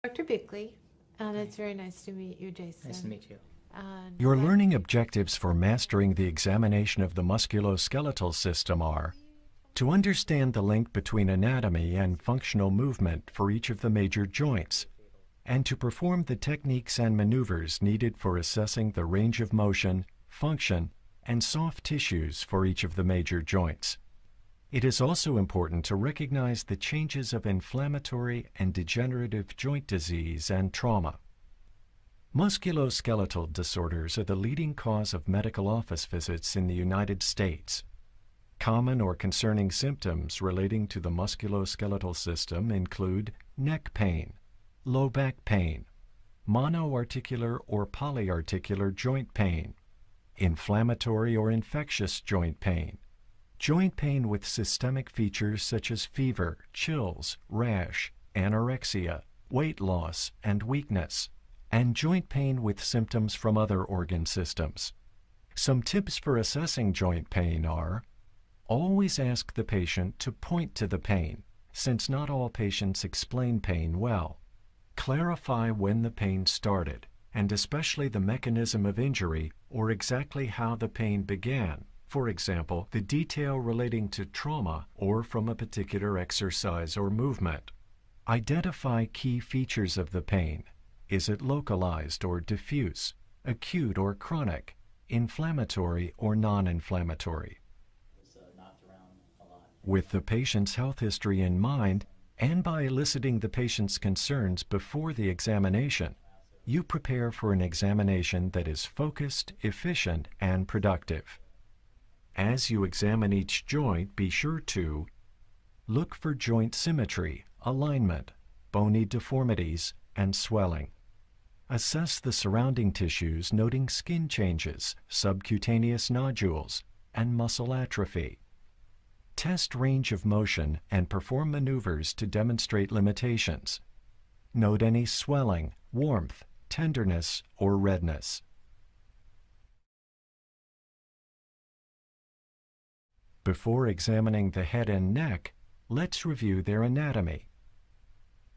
Dr. Bickley, and it's very nice to meet you, Jason. Nice to meet you. Your learning objectives for mastering the examination of the musculoskeletal system are to understand the link between anatomy and functional movement for each of the major joints, and to perform the techniques and maneuvers needed for assessing the range of motion, function, and soft tissues for each of the major joints. It is also important to recognize the changes of inflammatory and degenerative joint disease and trauma. Musculoskeletal disorders are the leading cause of medical office visits in the United States. Common or concerning symptoms relating to the musculoskeletal system include neck pain, low back pain, monoarticular or polyarticular joint pain, inflammatory or infectious joint pain with systemic features such as fever, chills, rash, anorexia, weight loss, and weakness, and joint pain with symptoms from other organ systems. Some tips for assessing joint pain are: always ask the patient to point to the pain, since not all patients explain pain well. Clarify when the pain started, and especially the mechanism of injury or exactly how the pain began. For example, the detail relating to trauma or from a particular exercise or movement. Identify key features of the pain. Is it localized or diffuse, acute or chronic, inflammatory or non-inflammatory? With the patient's health history in mind, and by eliciting the patient's concerns before the examination, you prepare for an examination that is focused, efficient, and productive. As you examine each joint, be sure to look for joint symmetry, alignment, bony deformities, and swelling. Assess the surrounding tissues, noting skin changes, subcutaneous nodules, and muscle atrophy. Test range of motion and perform maneuvers to demonstrate limitations. Note any swelling, warmth, tenderness, or redness. Before examining the head and neck, let's review their anatomy.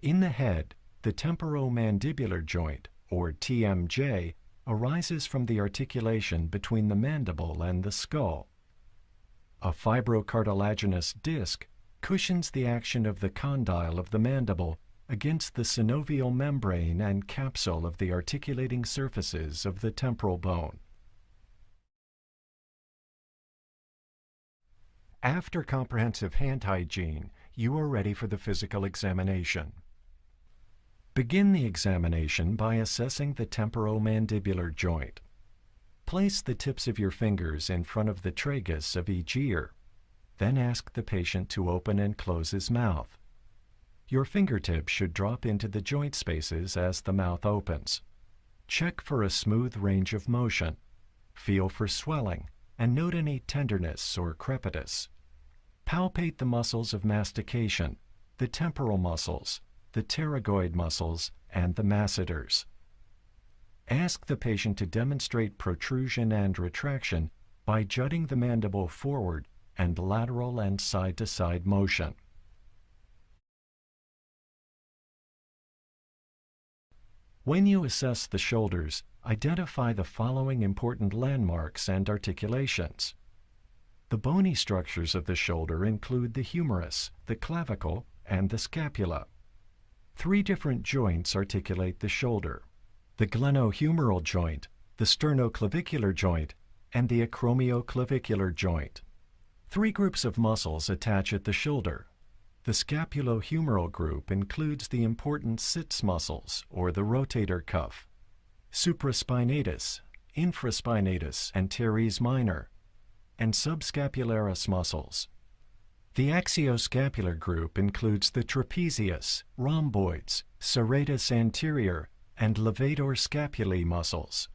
In the head, the temporomandibular joint, or TMJ, arises from the articulation between the mandible and the skull. A fibrocartilaginous disc cushions the action of the condyle of the mandible against the synovial membrane and capsule of the articulating surfaces of the temporal bone. After comprehensive hand hygiene, you are ready for the physical examination. Begin the examination by assessing the temporomandibular joint. Place the tips of your fingers in front of the tragus of each ear. Then ask the patient to open and close his mouth. Your fingertips should drop into the joint spaces as the mouth opens. Check for a smooth range of motion. Feel for swelling and note any tenderness or crepitus. Palpate the muscles of mastication, the temporal muscles, the pterygoid muscles, and the masseters. Ask the patient to demonstrate protrusion and retraction by jutting the mandible forward and lateral and side-to-side motion. When you assess the shoulders, identify the following important landmarks and articulations. The bony structures of the shoulder include the humerus, the clavicle, and the scapula. 3 different joints articulate the shoulder: the glenohumeral joint, the sternoclavicular joint, and the acromioclavicular joint. 3 groups of muscles attach at the shoulder. The scapulohumeral group includes the important sits muscles, or the rotator cuff, supraspinatus, infraspinatus, and teres minor, and subscapularis muscles. The axioscapular group includes the trapezius, rhomboids, serratus anterior, and levator scapulae muscles.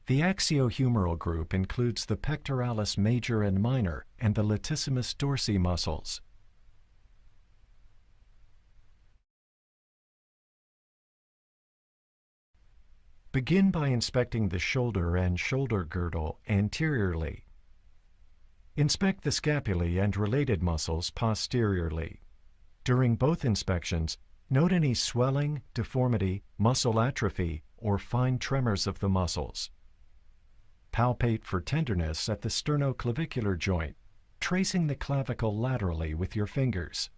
The axiohumeral group includes the pectoralis major and minor and the latissimus dorsi muscles. Begin by inspecting the shoulder and shoulder girdle anteriorly. Inspect the scapulae and related muscles posteriorly. During both inspections, note any swelling, deformity, muscle atrophy, or fine tremors of the muscles. Palpate for tenderness at the sternoclavicular joint, tracing the clavicle laterally with your fingers.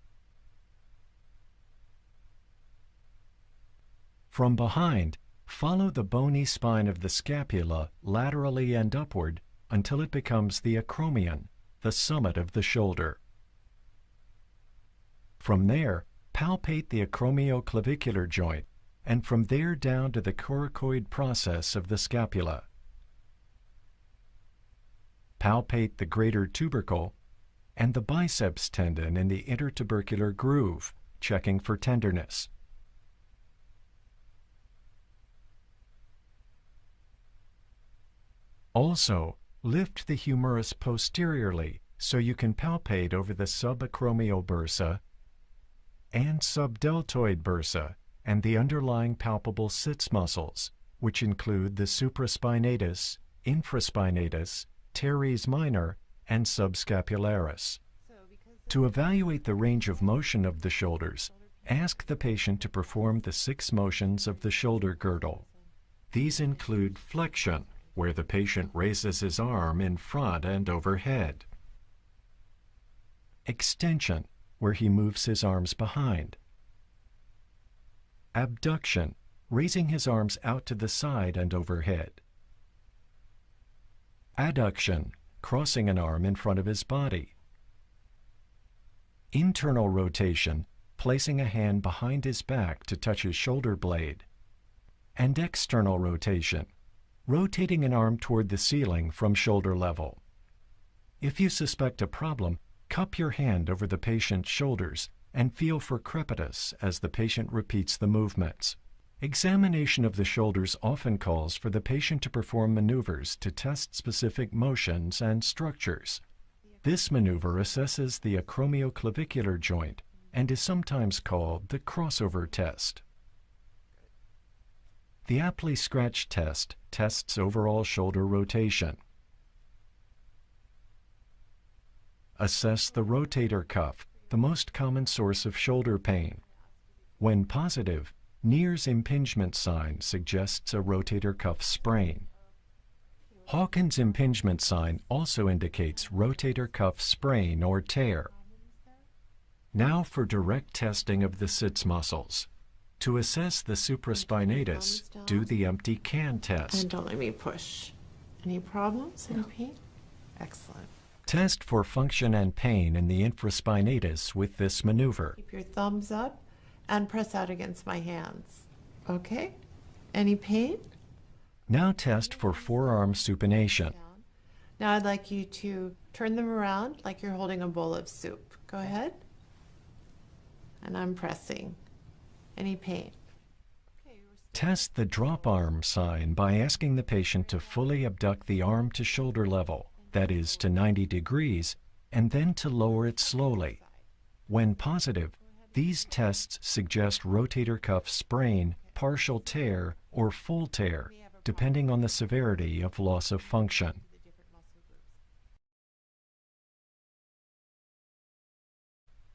From behind, follow the bony spine of the scapula laterally and upward until it becomes the acromion, the summit of the shoulder. From there, palpate the acromioclavicular joint, and from there down to the coracoid process of the scapula. Palpate the greater tubercle and the biceps tendon in the intertubercular groove, checking for tenderness. Also, lift the humerus posteriorly so you can palpate over the subacromial bursa and subdeltoid bursa and the underlying palpable sits muscles, which include the supraspinatus, infraspinatus, teres minor, and subscapularis. To evaluate the range of motion of the shoulders, ask the patient to perform the 6 motions of the shoulder girdle. These include flexion, where the patient raises his arm in front and overhead. Extension, where he moves his arms behind. Abduction, raising his arms out to the side and overhead. Adduction, crossing an arm in front of his body. Internal rotation, placing a hand behind his back to touch his shoulder blade. And external rotation, rotating an arm toward the ceiling from shoulder level. If you suspect a problem, cup your hand over the patient's shoulders and feel for crepitus as the patient repeats the movements. Examination of the shoulders often calls for the patient to perform maneuvers to test specific motions and structures. This maneuver assesses the acromioclavicular joint and is sometimes called the crossover test. The Apley scratch test tests overall shoulder rotation. Assess the rotator cuff, the most common source of shoulder pain. When positive, Neer's impingement sign suggests a rotator cuff sprain. Hawkins' impingement sign also indicates rotator cuff sprain or tear. Now for direct testing of the sits muscles. To assess the supraspinatus, do the empty can test. And don't let me push. Any problems? Any pain? Excellent. Test for function and pain in the infraspinatus with this maneuver. Keep your thumbs up and press out against my hands. Okay? Any pain? Now test for forearm supination. Now I'd like you to turn them around like you're holding a bowl of soup. Go ahead. And I'm pressing. Any pain? Test the drop arm sign by asking the patient to fully abduct the arm to shoulder level, that is to 90 degrees, and then to lower it slowly. When positive, these tests suggest rotator cuff sprain, partial tear, or full tear, depending on the severity of loss of function.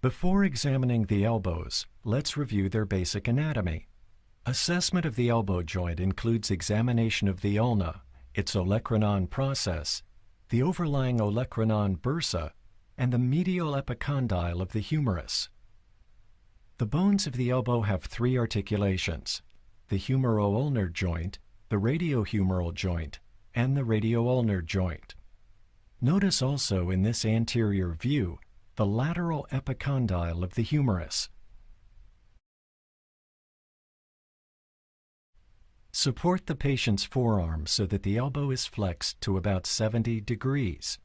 Before examining the elbows, let's review their basic anatomy. Assessment of the elbow joint includes examination of the ulna, its olecranon process, the overlying olecranon bursa, and the medial epicondyle of the humerus. The bones of the elbow have 3 articulations: the humero-ulnar joint, the radiohumeral joint, and the radio-ulnar joint. Notice also in this anterior view the lateral epicondyle of the humerus. Support the patient's forearm so that the elbow is flexed to about 70 degrees.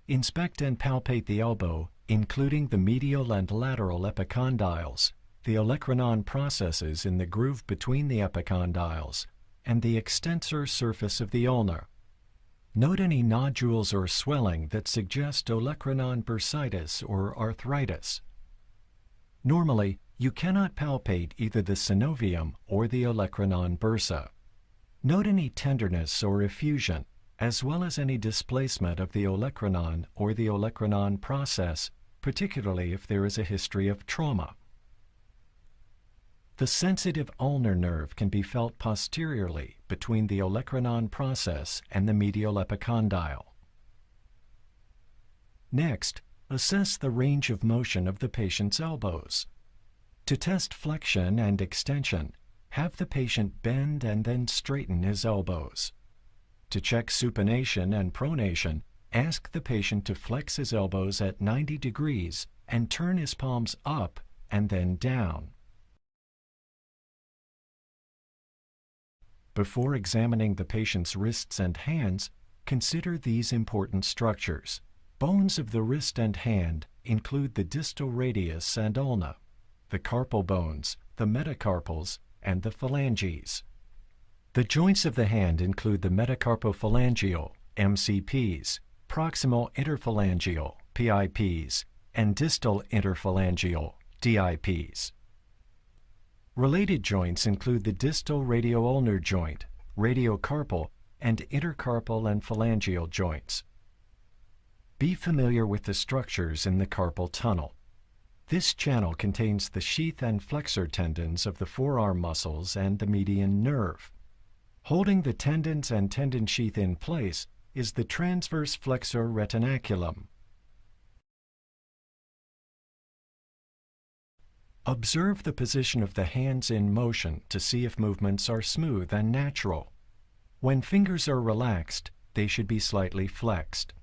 Inspect and palpate the elbow, including the medial and lateral epicondyles, the olecranon processes in the groove between the epicondyles, and the extensor surface of the ulna. Note any nodules or swelling that suggest olecranon bursitis or arthritis. Normally, you cannot palpate either the synovium or the olecranon bursa. Note any tenderness or effusion, as well as any displacement of the olecranon or the olecranon process, particularly if there is a history of trauma. The sensitive ulnar nerve can be felt posteriorly between the olecranon process and the medial epicondyle. Next, assess the range of motion of the patient's elbows. To test flexion and extension, have the patient bend and then straighten his elbows. To check supination and pronation, ask the patient to flex his elbows at 90 degrees and turn his palms up and then down. Before examining the patient's wrists and hands, consider these important structures. Bones of the wrist and hand include the distal radius and ulna, the carpal bones, the metacarpals, and the phalanges. The joints of the hand include the metacarpophalangeal, MCPs, proximal interphalangeal, PIPs, and distal interphalangeal, DIPs. Related joints include the distal radioulnar joint, radiocarpal, and intercarpal and phalangeal joints. Be familiar with the structures in the carpal tunnel. This channel contains the sheath and flexor tendons of the forearm muscles and the median nerve. Holding the tendons and tendon sheath in place is the transverse flexor retinaculum. Observe the position of the hands in motion to see if movements are smooth and natural. When fingers are relaxed, they should be slightly flexed.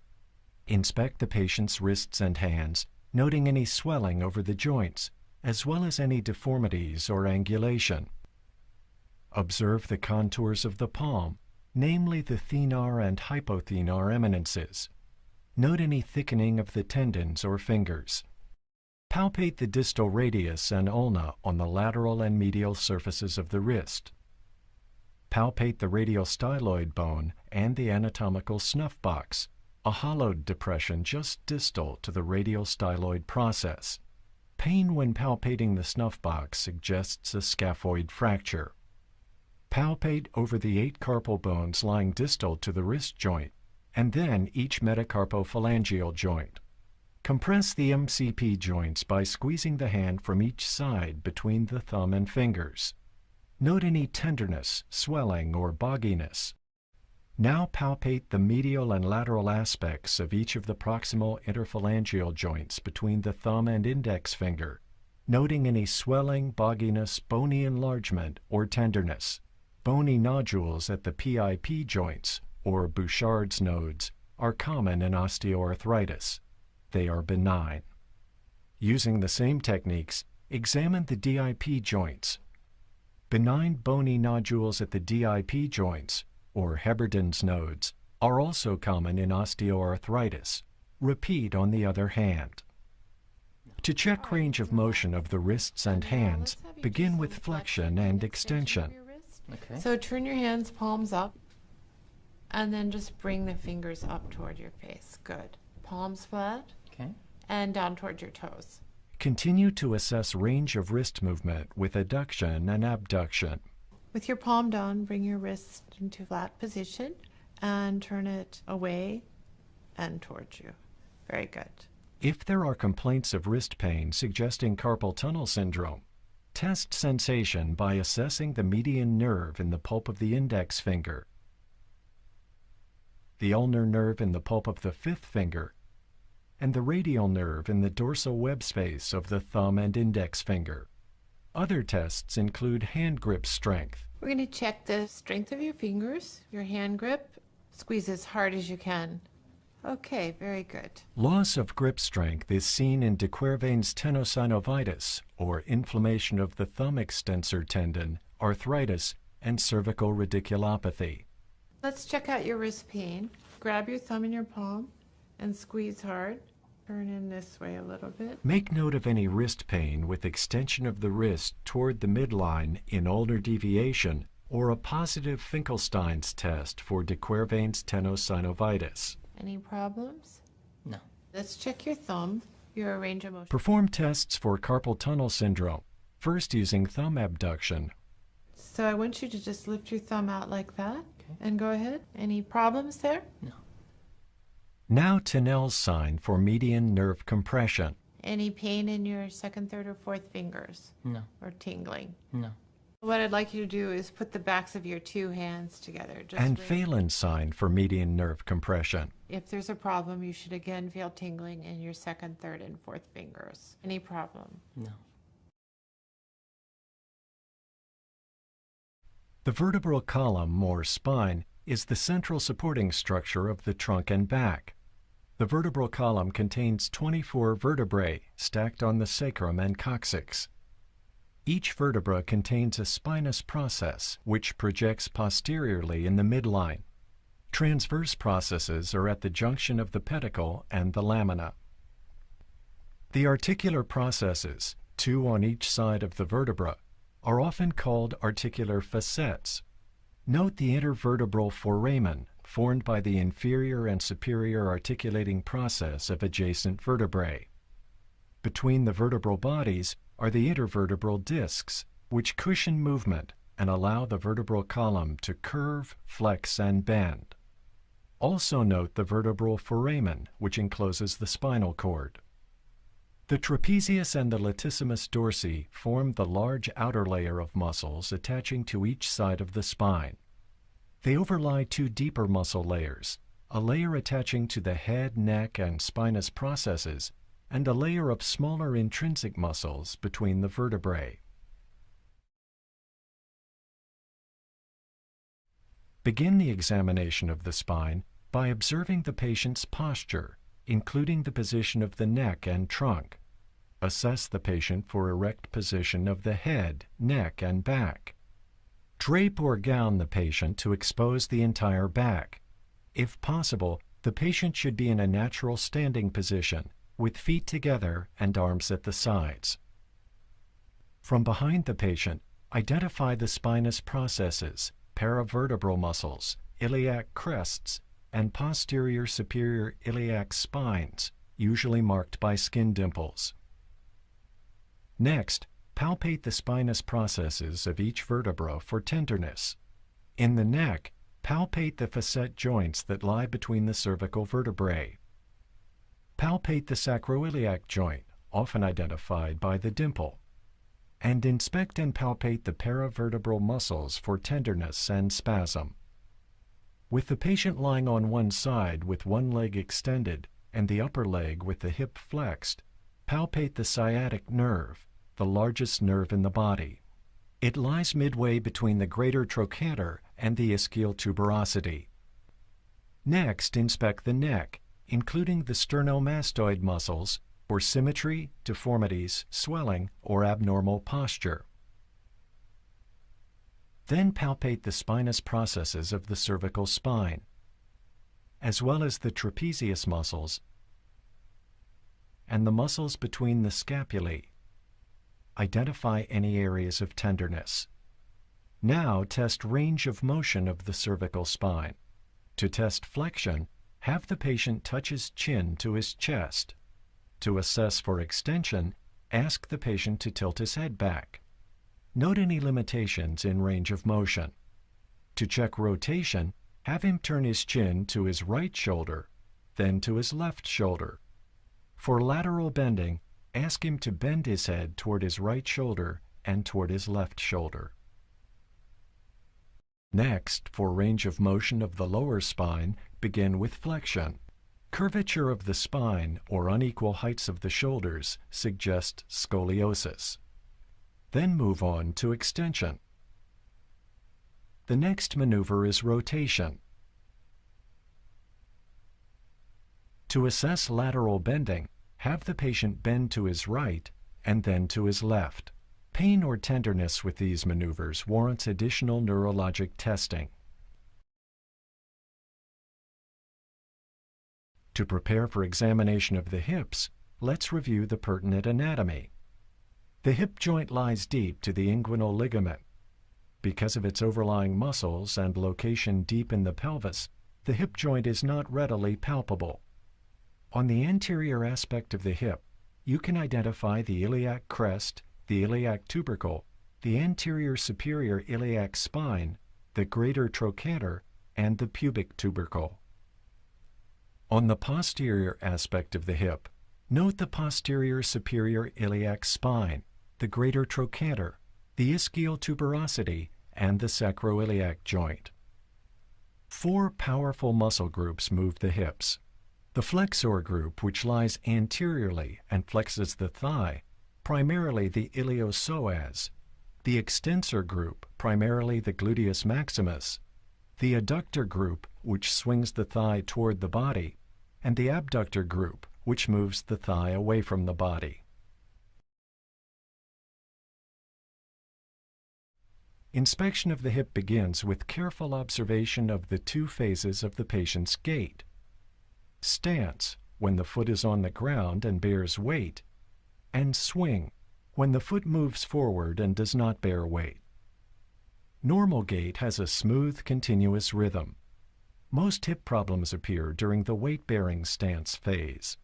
Inspect the patient's wrists and hands, noting any swelling over the joints, as well as any deformities or angulation. Observe the contours of the palm, namely the thenar and hypothenar eminences. Note any thickening of the tendons or fingers. Palpate the distal radius and ulna on the lateral and medial surfaces of the wrist. Palpate the radial styloid bone and the anatomical snuff box, a hollowed depression just distal to the radial styloid process. Pain when palpating the snuff box suggests a scaphoid fracture. Palpate over the 8 carpal bones lying distal to the wrist joint, and then each metacarpophalangeal joint. Compress the MCP joints by squeezing the hand from each side between the thumb and fingers. Note any tenderness, swelling, or bogginess. Now palpate the medial and lateral aspects of each of the proximal interphalangeal joints between the thumb and index finger, noting any swelling, bogginess, bony enlargement, or tenderness. Bony nodules at the PIP joints, or Bouchard's nodes, are common in osteoarthritis. They are benign. Using the same techniques, examine the DIP joints. Benign bony nodules at the DIP joints, or Heberden's nodes, are also common in osteoarthritis. Repeat on the other hand. To check range of motion of the wrists and hands, begin with flexion and extension. Okay. So turn your hands, palms up, and then just bring the fingers up toward your face. Good. Palms flat. Okay. And down toward your toes. Continue to assess range of wrist movement with adduction and abduction. With your palm down, bring your wrist into flat position and turn it away and towards you. Very good. If there are complaints of wrist pain suggesting carpal tunnel syndrome, test sensation by assessing the median nerve in the pulp of the index finger, the ulnar nerve in the pulp of the fifth finger, and the radial nerve in the dorsal web space of the thumb and index finger. Other tests include hand grip strength. We're going to check the strength of your fingers, your hand grip. Squeeze as hard as you can. Okay, very good. Loss of grip strength is seen in de Quervain's tenosynovitis, or inflammation of the thumb extensor tendon, arthritis, and cervical radiculopathy. Let's check out your wrist pain. Grab your thumb in your palm and squeeze hard. Turn in this way a little bit. Make note of any wrist pain with extension of the wrist toward the midline in ulnar deviation or a positive Finkelstein's test for de Quervain's tenosynovitis. Any problems? No. Let's check your thumb, your range of motion. Perform tests for carpal tunnel syndrome, first using thumb abduction. So I want you to just lift your thumb out like that. Okay. And go ahead. Any problems there? No. Now Tinel's sign for median nerve compression. Any pain in your second, third, or fourth fingers? No. Or tingling? No. What I'd like you to do is put the backs of your two hands together. And raise- Phelan's sign for median nerve compression. If there's a problem, you should again feel tingling in your second, third, and fourth fingers. Any problem? No. The vertebral column, or spine, is the central supporting structure of the trunk and back. The vertebral column contains 24 vertebrae stacked on the sacrum and coccyx. Each vertebra contains a spinous process which projects posteriorly in the midline. Transverse processes are at the junction of the pedicle and the lamina. The articular processes, 2 on each side of the vertebra, are often called articular facets. Note the intervertebral foramen formed by the inferior and superior articulating process of adjacent vertebrae. Between the vertebral bodies are the intervertebral discs, which cushion movement and allow the vertebral column to curve, flex, and bend. Also note the vertebral foramen, which encloses the spinal cord. The trapezius and the latissimus dorsi form the large outer layer of muscles attaching to each side of the spine. They overlie 2 deeper muscle layers, a layer attaching to the head, neck, and spinous processes, and a layer of smaller intrinsic muscles between the vertebrae. Begin the examination of the spine by observing the patient's posture, including the position of the neck and trunk. Assess the patient for erect position of the head, neck, and back. Drape or gown the patient to expose the entire back. If possible, the patient should be in a natural standing position, with feet together and arms at the sides. From behind the patient, identify the spinous processes, paravertebral muscles, iliac crests, and posterior superior iliac spines, usually marked by skin dimples. Next, palpate the spinous processes of each vertebra for tenderness. In the neck, palpate the facet joints that lie between the cervical vertebrae. Palpate the sacroiliac joint, often identified by the dimple. And inspect and palpate the paravertebral muscles for tenderness and spasm. With the patient lying on one side with one leg extended and the upper leg with the hip flexed, palpate the sciatic nerve, the largest nerve in the body. It lies midway between the greater trochanter and the ischial tuberosity. Next, inspect the neck, including the sternomastoid muscles, for symmetry, deformities, swelling, or abnormal posture. Then palpate the spinous processes of the cervical spine, as well as the trapezius muscles and the muscles between the scapulae. Identify any areas of tenderness. Now test range of motion of the cervical spine. To test flexion, have the patient touch his chin to his chest. To assess for extension, ask the patient to tilt his head back. Note any limitations in range of motion. To check rotation, have him turn his chin to his right shoulder, then to his left shoulder. For lateral bending, ask him to bend his head toward his right shoulder and toward his left shoulder. Next, for range of motion of the lower spine, begin with flexion. Curvature of the spine or unequal heights of the shoulders suggest scoliosis. Then move on to extension. The next maneuver is rotation. To assess lateral bending, have the patient bend to his right and then to his left. Pain or tenderness with these maneuvers warrants additional neurologic testing. To prepare for examination of the hips, let's review the pertinent anatomy. The hip joint lies deep to the inguinal ligament. Because of its overlying muscles and location deep in the pelvis, the hip joint is not readily palpable. On the anterior aspect of the hip, you can identify the iliac crest, the iliac tubercle, the anterior superior iliac spine, the greater trochanter, and the pubic tubercle. On the posterior aspect of the hip, Note the posterior superior iliac spine, the greater trochanter, the ischial tuberosity, and the sacroiliac joint. 4 powerful muscle groups move the hips. The flexor group, which lies anteriorly and flexes the thigh, primarily the iliopsoas. The extensor group, primarily the gluteus maximus. The adductor group, which swings the thigh toward the body, and the abductor group, which moves the thigh away from the body. Inspection of the hip begins with careful observation of the 2 phases of the patient's gait. Stance, when the foot is on the ground and bears weight, and swing, when the foot moves forward and does not bear weight. Normal gait has a smooth, continuous rhythm. Most hip problems appear during the weight-bearing stance phase.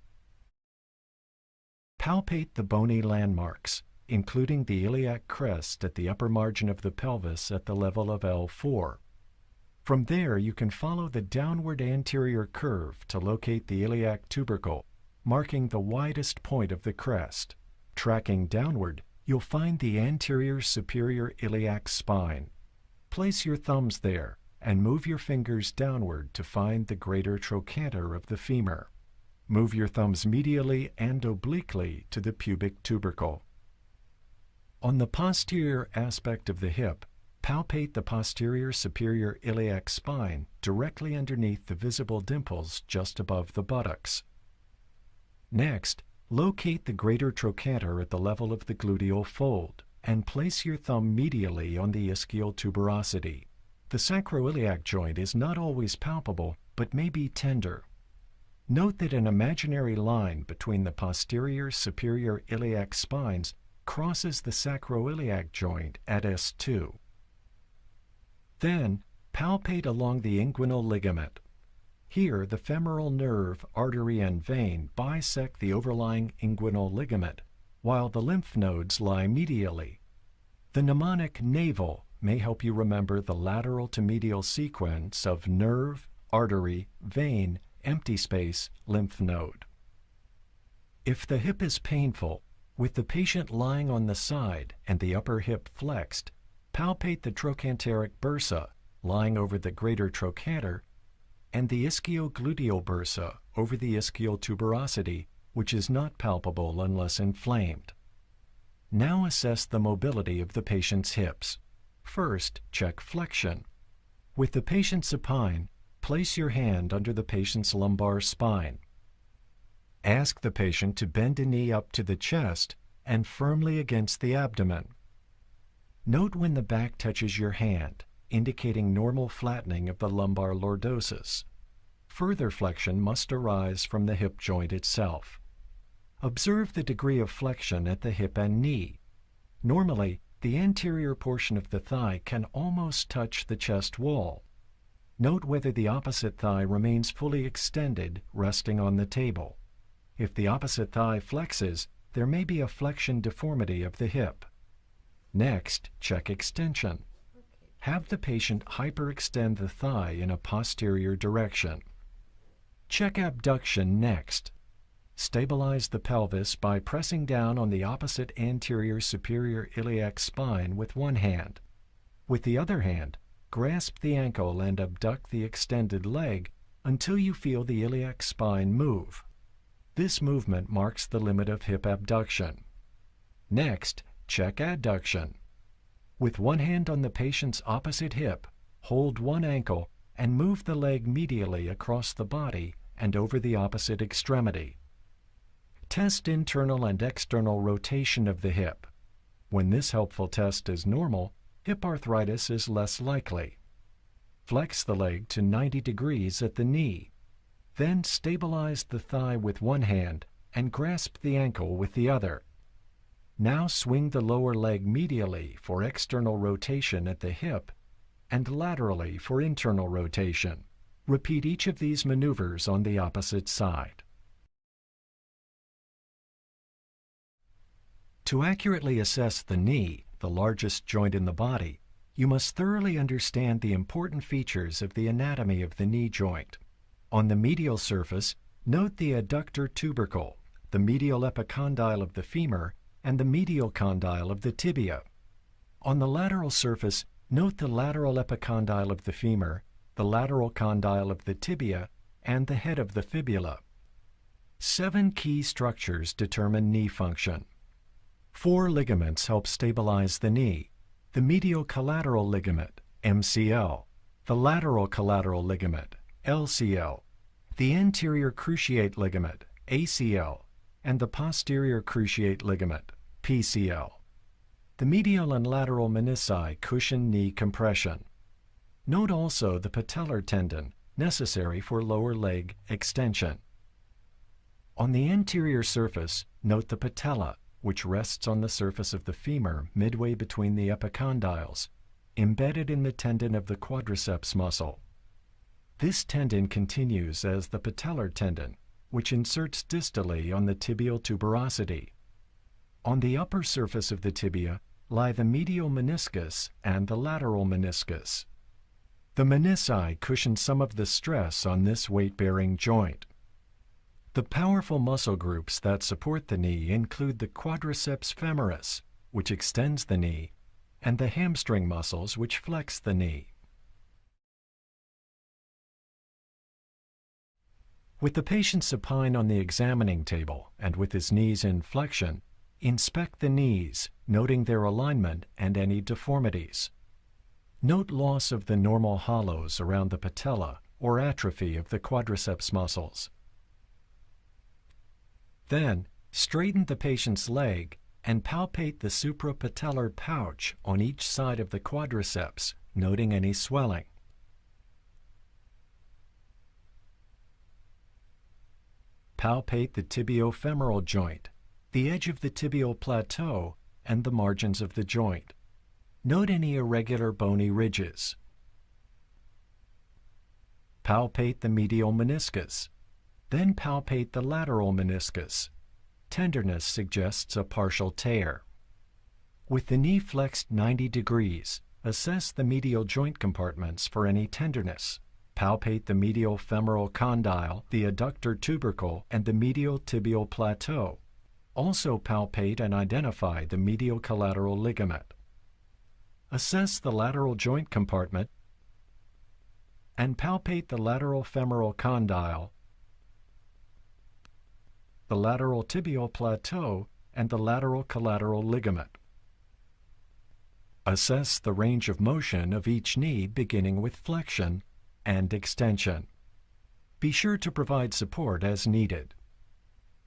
Palpate the bony landmarks, including the iliac crest at the upper margin of the pelvis at the level of L4. From there, you can follow the downward anterior curve to locate the iliac tubercle, marking the widest point of the crest. Tracking downward, you'll find the anterior superior iliac spine. Place your thumbs there and move your fingers downward to find the greater trochanter of the femur. Move your thumbs medially and obliquely to the pubic tubercle. On the posterior aspect of the hip, palpate the posterior superior iliac spine directly underneath the visible dimples just above the buttocks. Next, locate the greater trochanter at the level of the gluteal fold and place your thumb medially on the ischial tuberosity. The sacroiliac joint is not always palpable, but may be tender. Note that an imaginary line between the posterior superior iliac spines crosses the sacroiliac joint at S2. Then, palpate along the inguinal ligament. Here, the femoral nerve, artery, and vein bisect the overlying inguinal ligament, while the lymph nodes lie medially. The mnemonic navel may help you remember the lateral to medial sequence of nerve, artery, vein, empty space, lymph node. If the hip is painful, with the patient lying on the side and the upper hip flexed, palpate the trochanteric bursa, lying over the greater trochanter, and the ischio-gluteal bursa over the ischial tuberosity, which is not palpable unless inflamed. Now assess the mobility of the patient's hips. First, check flexion. With the patient supine, place your hand under the patient's lumbar spine. Ask the patient to bend a knee up to the chest and firmly against the abdomen. Note when the back touches your hand, indicating normal flattening of the lumbar lordosis. Further flexion must arise from the hip joint itself. Observe the degree of flexion at the hip and knee. Normally, the anterior portion of the thigh can almost touch the chest wall. Note whether the opposite thigh remains fully extended, resting on the table. If the opposite thigh flexes, there may be a flexion deformity of the hip. Next, check extension. Have the patient hyperextend the thigh in a posterior direction. Check abduction next. Stabilize the pelvis by pressing down on the opposite anterior superior iliac spine with one hand. With the other hand, grasp the ankle and abduct the extended leg until you feel the iliac spine move. This movement marks the limit of hip abduction. Next, check adduction. With one hand on the patient's opposite hip, hold one ankle and move the leg medially across the body and over the opposite extremity. Test internal and external rotation of the hip. When this helpful test is normal, hip arthritis is less likely. Flex the leg to 90 degrees at the knee. Then stabilize the thigh with one hand and grasp the ankle with the other. Now swing the lower leg medially for external rotation at the hip and laterally for internal rotation. Repeat each of these maneuvers on the opposite side. To accurately assess the knee, the largest joint in the body, you must thoroughly understand the important features of the anatomy of the knee joint. On the medial surface, note the adductor tubercle, the medial epicondyle of the femur, and the medial condyle of the tibia. On the lateral surface, note the lateral epicondyle of the femur, the lateral condyle of the tibia, and the head of the fibula. 7 key structures determine knee function. 4 ligaments help stabilize the knee: the medial collateral ligament, MCL, the lateral collateral ligament, LCL, the anterior cruciate ligament, ACL, and the posterior cruciate ligament, PCL. The medial and lateral menisci cushion knee compression. Note also the patellar tendon, necessary for lower leg extension. On the anterior surface, note the patella, which rests on the surface of the femur midway between the epicondyles, embedded in the tendon of the quadriceps muscle. This tendon continues as the patellar tendon, which inserts distally on the tibial tuberosity. On the upper surface of the tibia lie the medial meniscus and the lateral meniscus. The menisci cushion some of the stress on this weight-bearing joint. The powerful muscle groups that support the knee include the quadriceps femoris, which extends the knee, and the hamstring muscles which flex the knee. With the patient supine on the examining table and with his knees in flexion, inspect the knees, noting their alignment and any deformities. Note loss of the normal hollows around the patella or atrophy of the quadriceps muscles. Then, straighten the patient's leg and palpate the suprapatellar pouch on each side of the quadriceps, noting any swelling. Palpate the tibiofemoral joint, the edge of the tibial plateau, and the margins of the joint. Note any irregular bony ridges. Palpate the medial meniscus. Then palpate the lateral meniscus. Tenderness suggests a partial tear. With the knee flexed 90 degrees, assess the medial joint compartments for any tenderness. Palpate the medial femoral condyle, the adductor tubercle, and the medial tibial plateau. Also palpate and identify the medial collateral ligament. Assess the lateral joint compartment and palpate the lateral femoral condyle, the lateral tibial plateau, and the lateral collateral ligament. Assess the range of motion of each knee beginning with flexion and extension. Be sure to provide support as needed.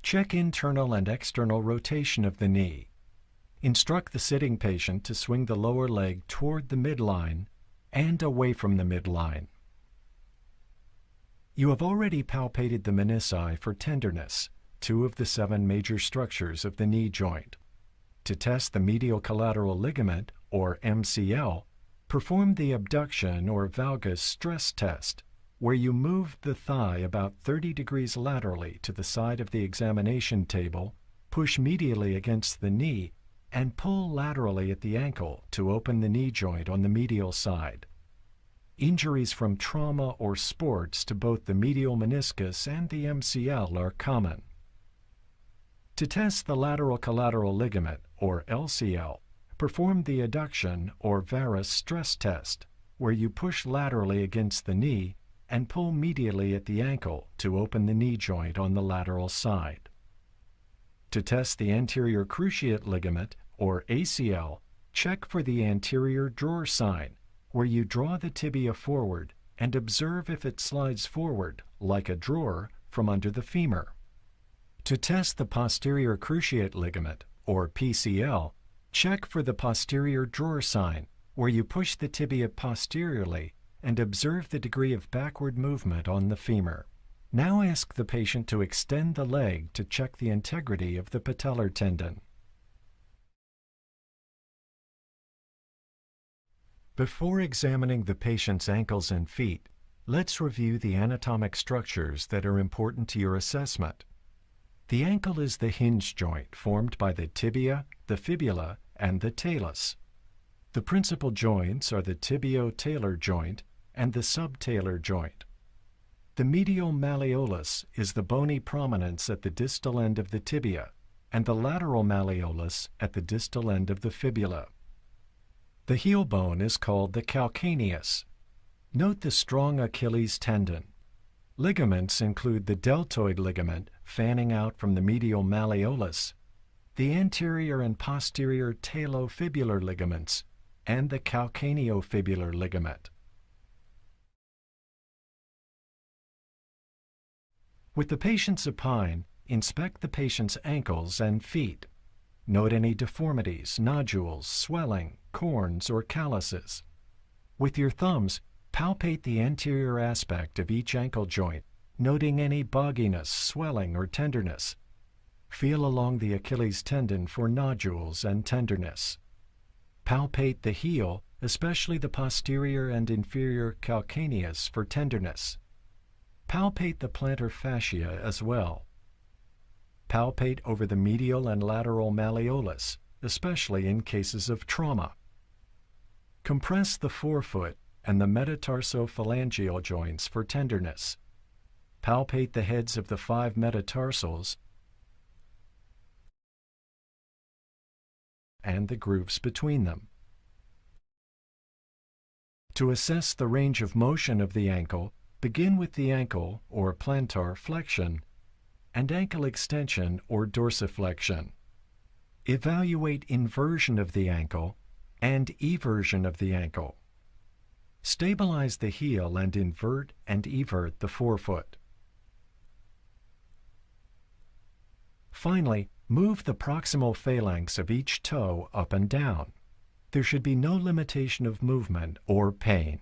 Check internal and external rotation of the knee. Instruct the sitting patient to swing the lower leg toward the midline and away from the midline. You have already palpated the menisci for tenderness, 2 of the 7 major structures of the knee joint. To test the medial collateral ligament, or MCL, perform the abduction or valgus stress test, where you move the thigh about 30 degrees laterally to the side of the examination table, push medially against the knee, and pull laterally at the ankle to open the knee joint on the medial side. Injuries from trauma or sports to both the medial meniscus and the MCL are common. To test the lateral collateral ligament, or LCL, perform the adduction or varus stress test, where you push laterally against the knee and pull medially at the ankle to open the knee joint on the lateral side. To test the anterior cruciate ligament, or ACL, check for the anterior drawer sign, where you draw the tibia forward and observe if it slides forward, like a drawer, from under the femur. To test the posterior cruciate ligament, or PCL, check for the posterior drawer sign, where you push the tibia posteriorly and observe the degree of backward movement on the femur. Now ask the patient to extend the leg to check the integrity of the patellar tendon. Before examining the patient's ankles and feet, let's review the anatomic structures that are important to your assessment. The ankle is the hinge joint formed by the tibia, the fibula, and the talus. The principal joints are the tibio-talar joint and the subtalar joint. The medial malleolus is the bony prominence at the distal end of the tibia, and the lateral malleolus at the distal end of the fibula. The heel bone is called the calcaneus. Note the strong Achilles tendon. Ligaments include the deltoid ligament fanning out from the medial malleolus, the anterior and posterior talofibular ligaments, and the calcaneofibular ligament. With the patient supine, inspect the patient's ankles and feet. Note any deformities, nodules, swelling, corns, or calluses. With your thumbs, palpate the anterior aspect of each ankle joint, noting any bogginess, swelling, or tenderness. Feel along the Achilles tendon for nodules and tenderness. Palpate the heel, especially the posterior and inferior calcaneus, for tenderness. Palpate the plantar fascia as well. Palpate over the medial and lateral malleolus, especially in cases of trauma. Compress the forefoot and the metatarsophalangeal joints for tenderness. Palpate the heads of the 5 metatarsals and the grooves between them. To assess the range of motion of the ankle, begin with the ankle or plantar flexion and ankle extension or dorsiflexion. Evaluate inversion of the ankle and eversion of the ankle. Stabilize the heel and invert and evert the forefoot. Finally, move the proximal phalanx of each toe up and down. There should be no limitation of movement or pain.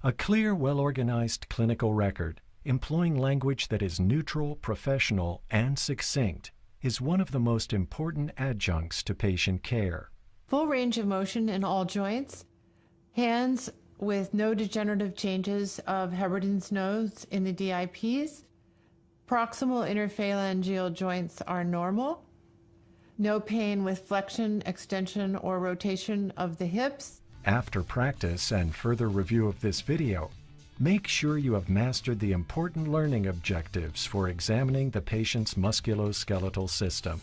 A clear, well-organized clinical record, employing language that is neutral, professional, and succinct, is one of the most important adjuncts to patient care. Full range of motion in all joints. Hands with no degenerative changes of Heberden's nose in the DIPs. Proximal interphalangeal joints are normal. No pain with flexion, extension, or rotation of the hips. After practice and further review of this video, make sure you have mastered the important learning objectives for examining the patient's musculoskeletal system.